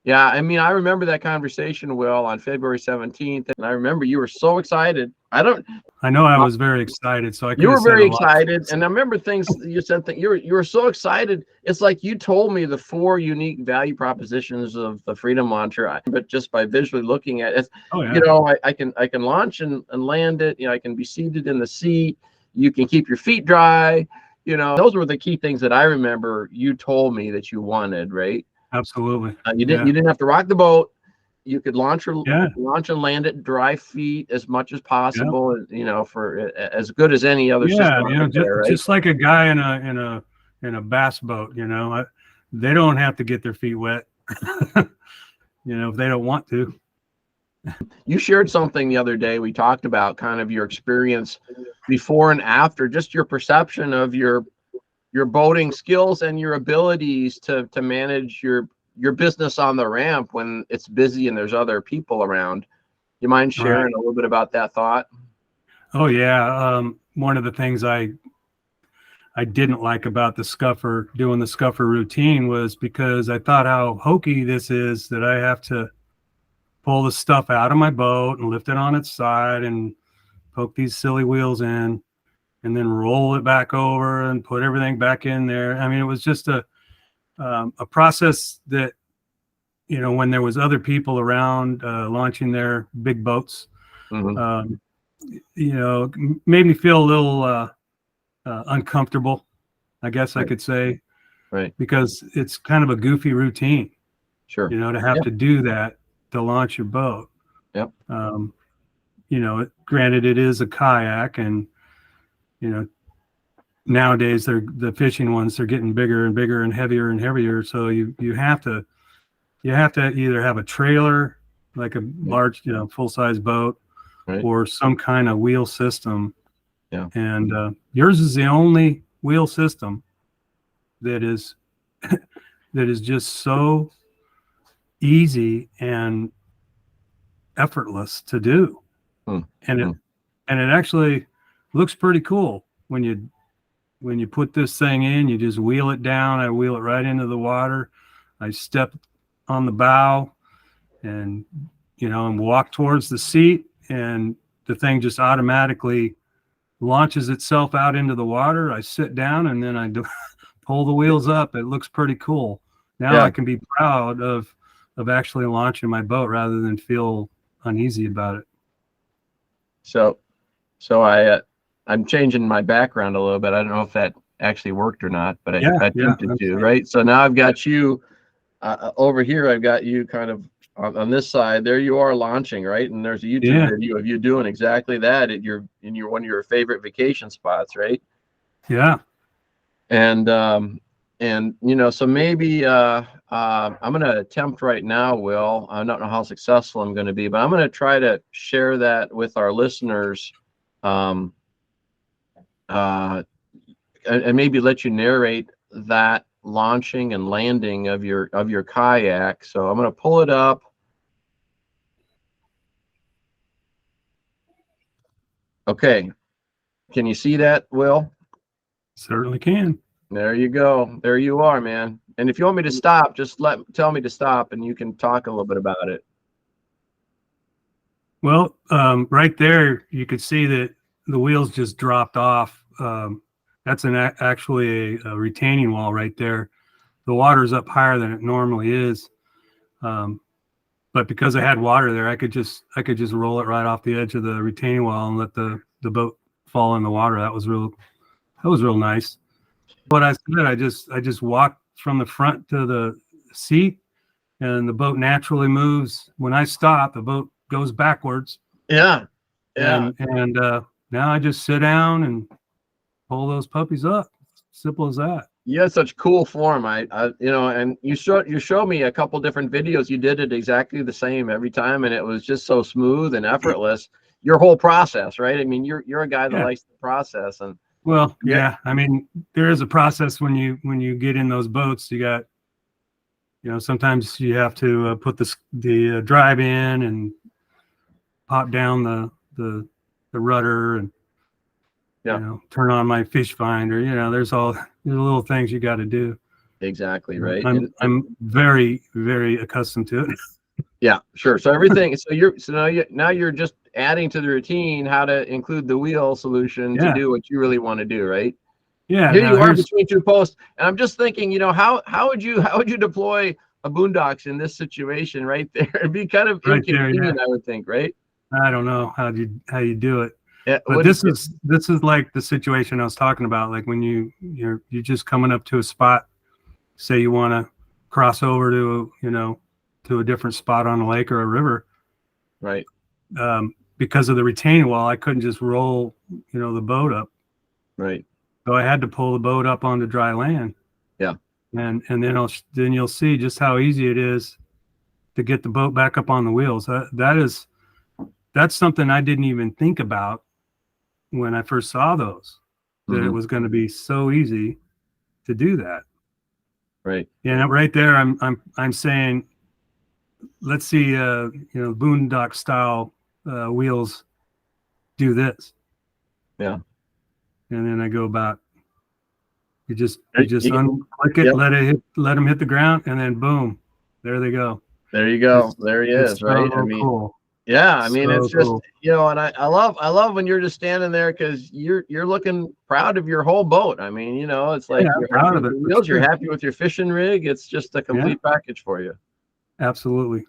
Yeah, I mean, I remember that conversation, Will, on February 17th, and I remember you were so excited. I don't. I know I was very excited, so I You could have were said very a lot of excited, things. and I remember things you said. That you were so excited. It's like you told me the four unique value propositions of the Freedom Launcher, but just by visually looking at it, Oh you yeah, know, I can launch and land it. You know, I can be seated in the seat. You can keep your feet dry. You know, those were the key things that I remember you told me that you wanted, right? absolutely. You didn't Yeah, you didn't have to rock the boat. You could yeah, launch and land it dry feet as much as yeah, possible. You know, for as good as any other yeah. system You know, out there, right? just like a guy in a bass boat. You know, they don't have to get their feet wet. You know, if they don't want to. You shared something the other day. We talked about kind of your experience before and after, just your perception of your boating skills and your abilities to manage your business on the ramp when it's busy and there's other people around. You mind Right. sharing a little bit about that thought? Oh yeah. One of the things I didn't like about the scuffer doing the scuffer routine was because I thought how hokey this is that I have to pull the stuff out of my boat and lift it on its side and poke these silly wheels in and then roll it back over and put everything back in there. I mean, it was just a process that, you know, when there was other people around launching their big boats, Hmm. um, you know, made me feel a little uncomfortable, I guess I Right, could say, right, because it's kind of a goofy routine, sure. you know, to have Yeah, to do that to launch your boat. yep, Um, you know, granted, it is a kayak, and you know, nowadays the fishing ones, they're getting bigger and bigger and heavier. So you have to either have a trailer, like a yeah, large, you know, full size boat, right, or some kind of wheel system. yeah. And yours is the only wheel system that is that is just so easy and effortless to do, Hmm. and it Hmm. and it actually looks pretty cool when you put this thing in. You just wheel it down. I wheel it right into the water. I step on the bow and, you know, and walk towards the seat, and the thing just automatically launches itself out into the water. I sit down and then pull the wheels up. It looks pretty cool. Now Yeah. I can be proud of actually launching my boat rather than feel uneasy about it. So I'm changing my background a little bit. I don't know if that actually worked or not, but I Yeah, yeah, attempted I'm to, saying, right? So now I've got you over here. I've got you kind of on this side. There you are launching, right? And there's a YouTube yeah, video of you doing exactly that at your one of your favorite vacation spots, right? yeah. And you know, so maybe I'm going to attempt right now, Will. I don't know how successful I'm going to be, but I'm going to try to share that with our listeners. Um, uh, and maybe let you narrate that launching and landing of your kayak. So I'm going to pull it up. Okay, can you see that, Will? Certainly can. There you go. There you are, man. And if you want me to stop, just tell me to stop, and you can talk a little bit about it. Well, right there, you could see that the wheels just dropped off. That's actually a retaining wall right there. The water's up higher than it normally is, um, but because I had water there, I could just roll it right off the edge of the retaining wall and let the boat fall in the water. That was real nice. What I said, I just walked from the front to the seat, and the boat naturally moves. When I stop, the boat goes backwards, Yeah, yeah. and now I just sit down and pull those puppies up. Simple as that. You had such cool form. You know, and you showed me a couple different videos. You did it exactly the same every time, and it was just so smooth and effortless. Your whole process, right? I mean, you're a guy that Yeah. likes the process, and Well, yeah, yeah. I mean, there is a process when you get in those boats. You got, you know, sometimes you have to put the drive in and pop down the rudder and, you yeah, know, turn on my fish finder. You know, there's little things you got to do. Exactly, right. I'm very, very accustomed to it. Yeah, sure. So everything, so now you're just adding to the routine how to include the wheel solution to Yeah. do what you really want to do, right? Yeah. Here Now you are here's between two posts, and I'm just thinking, how would you deploy a boondocks in this situation right there? It'd be kind of right there. Yeah. inconvenient, I would think, right? I don't know how you do it. Yeah. But this is like the situation I was talking about. Like when you're just coming up to a spot, say you want to cross over to to a different spot on a lake or a river. Right. Because of the retaining wall, I couldn't just roll the boat up. Right. So I had to pull the boat up onto dry land. Yeah. And then you'll see just how easy it is to get the boat back up on the wheels. That's something I didn't even think about when I first saw those, that it was going to be so easy to do that. Right. And right there, I'm saying, let's see, boondock style wheels do this. Yeah. And then I go about, you just You unclick it, yep. let them hit the ground, and then boom, there they go. There you go. There he is, right? So cool. Yeah, I mean, it's just, Cool. and I love when you're just standing there because you're looking proud of your whole boat. I mean, it's like Yeah, you're proud happy of with it. the wheels, you're happy with your fishing rig. It's just a complete package for you. Absolutely.